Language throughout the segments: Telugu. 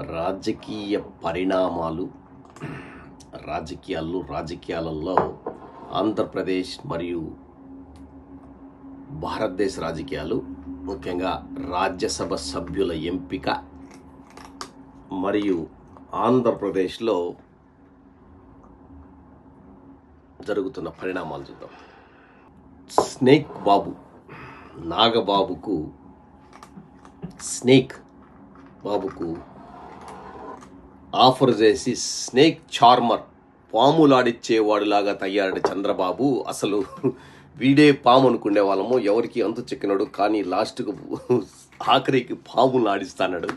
రాజకీయ పరిణామాలు, రాజకీయాలలో ఆంధ్రప్రదేశ్ మరియు భారతదేశ రాజకీయాలు, ముఖ్యంగా రాజ్యసభ సభ్యుల ఎంపిక మరియు ఆంధ్రప్రదేశ్లో జరుగుతున్న పరిణామాలు చూద్దాం. స్నేక్ బాబు నాగబాబుకు స్నేక్ బాబుకు ఆఫర్ చేసి స్నేక్ చార్మర్, పాములాడిచ్చేవాడులాగా తయారాడు చంద్రబాబు. అసలు వీడే పాము అనుకునే వాళ్ళము, ఎవరికి అంతు చిక్కినాడు, కానీ లాస్ట్కు ఆఖరికి పాములు ఆడిస్తాడు.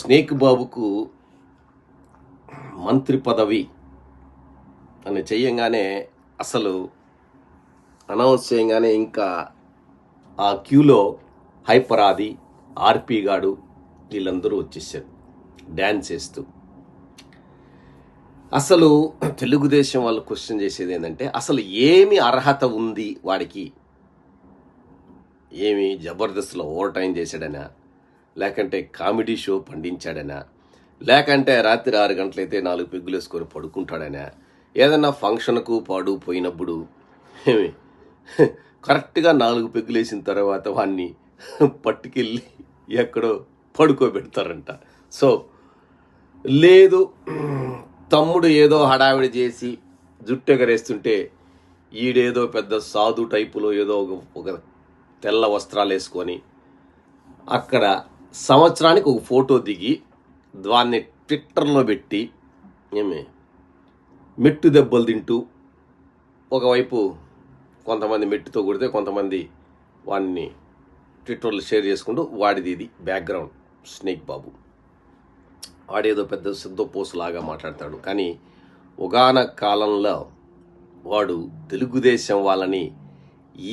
స్నేక్ బాబుకు మంత్రి పదవి అని చెయ్యంగానే, అసలు అనౌన్స్ చేయగానే ఇంకా ఆ క్యూలో హైపరాది, ఆర్పి గాడు వీళ్ళందరూ వచ్చేసారు డ్యాన్స్ చేస్తూ. అసలు తెలుగుదేశం వాళ్ళు క్వశ్చన్ చేసేది ఏంటంటే, అసలు ఏమి అర్హత ఉంది వాడికి? ఏమి జబర్దస్త్లో ఓవర్ టైం చేశాడనా, లేకంటే కామెడీ షో పండించాడనా, లేకంటే రాత్రి 6 గంటలైతే 4 పెగ్గులు వేసుకొని పడుకుంటాడనా, ఏదన్నా ఫంక్షన్కు పోయినప్పుడు కరెక్ట్గా 4 పెగ్గులు వేసిన తర్వాత వాడిని పట్టుకెళ్ళి ఎక్కడో పడుకోబెడతారంట. సో లేదు, తమ్ముడు ఏదో హడావిడి చేసి జుట్టు ఎగరేస్తుంటే ఈడేదో పెద్ద సాధు టైపులో ఏదో ఒక తెల్ల వస్త్రాలు వేసుకొని అక్కడ సంవత్సరానికి ఒక ఫోటో దిగి దాన్ని ట్విట్టర్లో పెట్టి మెట్టు దెబ్బలు తింటూ, ఒకవైపు కొంతమంది మెట్టుతో కొడితే కొంతమంది వాడిని ట్విట్టర్లో షేర్ చేసుకుంటూ, వాడిది ఇది బ్యాక్గ్రౌండ్. స్నేక్ బాబు వాడేదో పెద్ద సిద్ధపోసులాగా మాట్లాడతాడు, కానీ ఒకానొక కాలంలో వాడు తెలుగుదేశం వాళ్ళని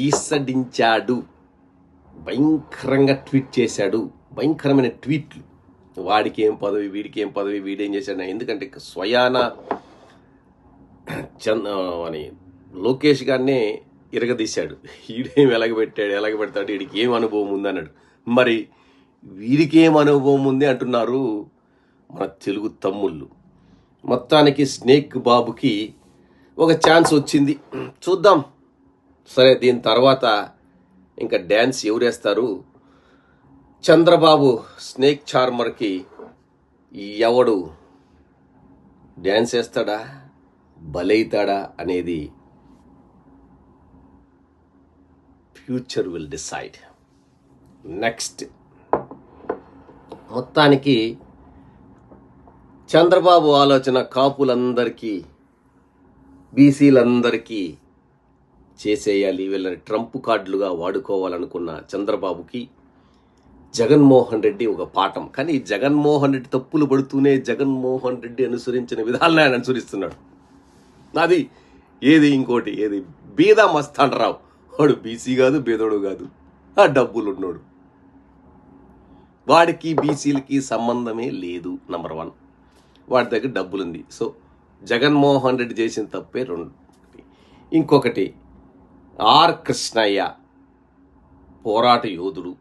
ఈసడించాడు, భయంకరంగా ట్వీట్ చేశాడు, భయంకరమైన ట్వీట్లు. వాడికి ఏం పదవి, వీడికి ఏం పదవి, వీడేం చేశాడు. ఎందుకంటే స్వయాన అని లోకేష్ గారినే ఇరగదీశాడు. వీడేం ఎలాగబెడతాడు, వీడికి ఏం అనుభవం ఉంది అన్నాడు. మరి వీడికి ఏం అనుభవం ఉంది అంటున్నారు మన తెలుగు తమ్ముళ్ళు. మొత్తానికి స్నేక్ బాబుకి ఒక ఛాన్స్ వచ్చింది, చూద్దాం. సరే, దీని తర్వాత ఇంకా డ్యాన్స్ ఎవరేస్తారు? చంద్రబాబు స్నేక్ చార్మర్కి ఎవడు డ్యాన్స్ వేస్తాడా, బలైతాడా అనేది ఫ్యూచర్ విల్ డిసైడ్. నెక్స్ట్, మొత్తానికి చంద్రబాబు ఆలోచన కాపులందరికీ, బీసీలందరికీ చేసేయాలి, వీళ్ళని ట్రంప్ కార్డులుగా వాడుకోవాలనుకున్న చంద్రబాబుకి జగన్మోహన్ రెడ్డి ఒక పాఠం. కానీ జగన్మోహన్ రెడ్డి తప్పులు పడుతూనే జగన్మోహన్ రెడ్డి అనుసరించిన విధాలను ఆయన అనుసరిస్తున్నాడు. అది ఇంకోటి బీదా మస్తాన్ రావు, వాడు బీసీ కాదు, బీదోడు కాదు, ఆ డబ్బులు ఉన్నాడు. వాడికి బీసీలకి సంబంధమే లేదు. నంబర్ 1, వాడి దగ్గర డబ్బులుంది. సో జగన్మోహన్ రెడ్డి చేసిన తప్పే 2. ఇంకొకటి, ఆర్ కృష్ణయ్య పోరాట యోధుడు,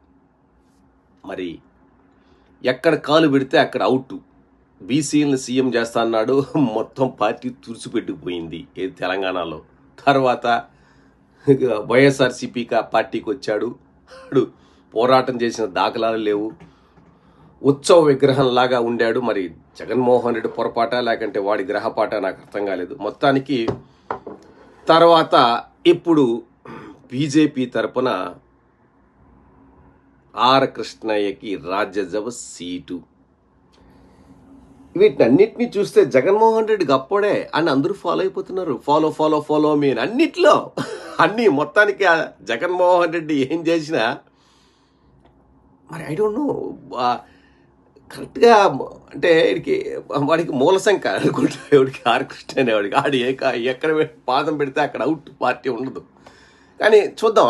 మరి ఎక్కడ కాలు పెడితే అక్కడ అవుట్. బీసీలను సీఎం చేస్తా అన్నాడు, మొత్తం పార్టీ తుడిచిపెట్టుకుపోయింది తెలంగాణలో. తర్వాత వైఎస్ఆర్సీపీ పార్టీకి వచ్చాడు, పోరాటం చేసిన దాఖలాలు లేవు, ఉత్సవ విగ్రహంలాగా ఉండాడు. మరి జగన్మోహన్ రెడ్డి పొరపాట లేకంటే వాడి గ్రహపాట నాకు అర్థం కాలేదు. మొత్తానికి తర్వాత ఇప్పుడు బీజేపీ తరపున ఆర్ కృష్ణయ్యకి రాజ్యసభ సీటు. వీటన్నిటిని చూస్తే జగన్మోహన్ రెడ్డికి అప్పుడే అని అందరూ ఫాలో అయిపోతున్నారు. ఫాలో మీ అన్నిట్లో అన్నీ. మొత్తానికి జగన్మోహన్ రెడ్డి ఏం చేసినా మరి ఐ డోంట్ నో కరెక్ట్గా, అంటే వాడికి మూల సంఖ్య అనుకుంటా, ఎవడికి ఆర్ కృష్ణ అనేవాడికి. ఆడి ఎక్కడ పాదం పెడితే అక్కడ అవుట్, పార్టీ ఉండదు. కానీ చూద్దాం.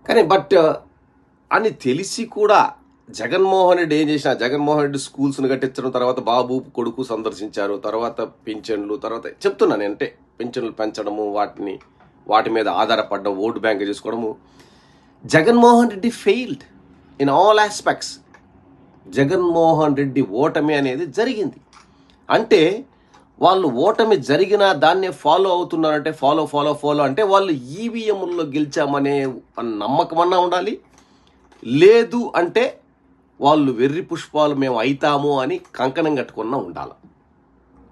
కానీ బట్ అని తెలిసి కూడా జగన్మోహన్ రెడ్డి ఏం చేసినా, జగన్మోహన్ రెడ్డి స్కూల్స్ని కట్టించడం, తర్వాత బాబు కొడుకు సందర్శించారు, తర్వాత పింఛన్లు, తర్వాత చెప్తున్నాను అంటే పింఛన్లు పెంచడము, వాటి మీద ఆధారపడడం, ఓటు బ్యాంక్ చేసుకోవడము. Jaganmohan Reddy failed in all aspects. Jaganmohan Reddy ఓటమి అనేది జరిగింది. అంటే వాళ్ళు ఓటమి జరిగినా దాన్నే ఫాలో అవుతున్నారంటే ఫాలో ఫాలో ఫాలో అంటే వాళ్ళు ఈవీఎంల్లో గెలిచామనే నమ్మకమన్నా ఉండాలి. లేదు అంటే వాళ్ళు వెర్రి పుష్పాలు మేము అయితాము అని కంకణం కట్టుకున్నా ఉండాలి.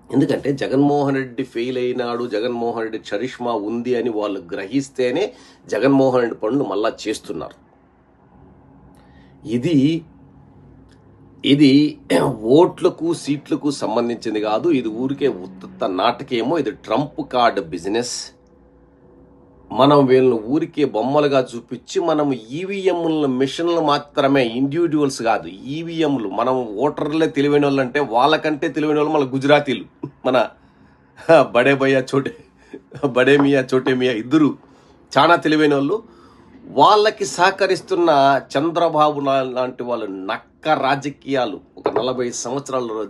ఎందుకంటే జగన్మోహన్ రెడ్డి ఫెయిల్ అయినాడు, జగన్మోహన్ రెడ్డి చరిష్మా ఉంది అని వాళ్ళు గ్రహిస్తేనే జగన్మోహన్ రెడ్డి పనులు మళ్ళా చేస్తున్నారు. ఇది ఓట్లకు సీట్లకు సంబంధించింది కాదు. ఇది ఊరికే ఉత్త నాటకేమో. ఇది ట్రంప్ కార్డ్ బిజినెస్. మనం వీళ్ళని ఊరికే బొమ్మలుగా చూపించి మనం ఈవీఎంల మిషన్లు మాత్రమే, ఇండివిజువల్స్ కాదు ఈవీఎంలు. మనం ఓటర్లే తెలివైన వాళ్ళు అంటే వాళ్ళకంటే తెలివైన వాళ్ళు మన గుజరాతీలు, మన బడే మియా చోటే మియా ఇద్దరు చాలా తెలివైన వాళ్ళు. వాళ్ళకి సహకరిస్తున్న చంద్రబాబు లాంటి వాళ్ళు నక్క రాజకీయాలు, ఒక 40 సంవత్సరాల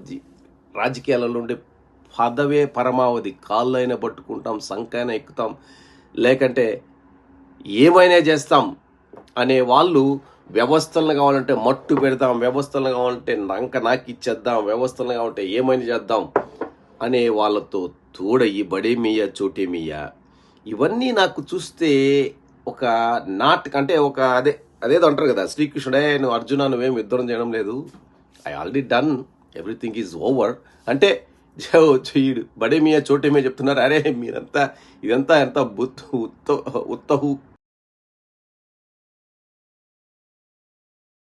రాజకీయాలలో ఉండే పదవే పరమావధి. కాళ్ళైనా పట్టుకుంటాం, సంకైనా ఎక్కుతాం, లేకంటే ఏమైనా చేస్తాం అనే వాళ్ళు వ్యవస్థలను కావాలంటే మట్టు పెడదాం, వ్యవస్థలను కావాలంటే నాకిచ్చేద్దాం, వ్యవస్థలను కావాలంటే ఏమైనా చేద్దాం అనే వాళ్ళతో తోడయి బడే మియా చోటే మియా ఇవన్నీ నాకు చూస్తే ఒక అంటే ఒక అదేదో అంటారు కదా, శ్రీకృష్ణుడే నువ్వు అర్జున నువ్వేం యుద్ధం చేయడం లేదు, I already done, everything is over అంటే చెయ్యడు బడే మియా చోటే మియా చెప్తున్నారు. అరే మీరంతా ఇదంతా ఎంత ఉత్తహు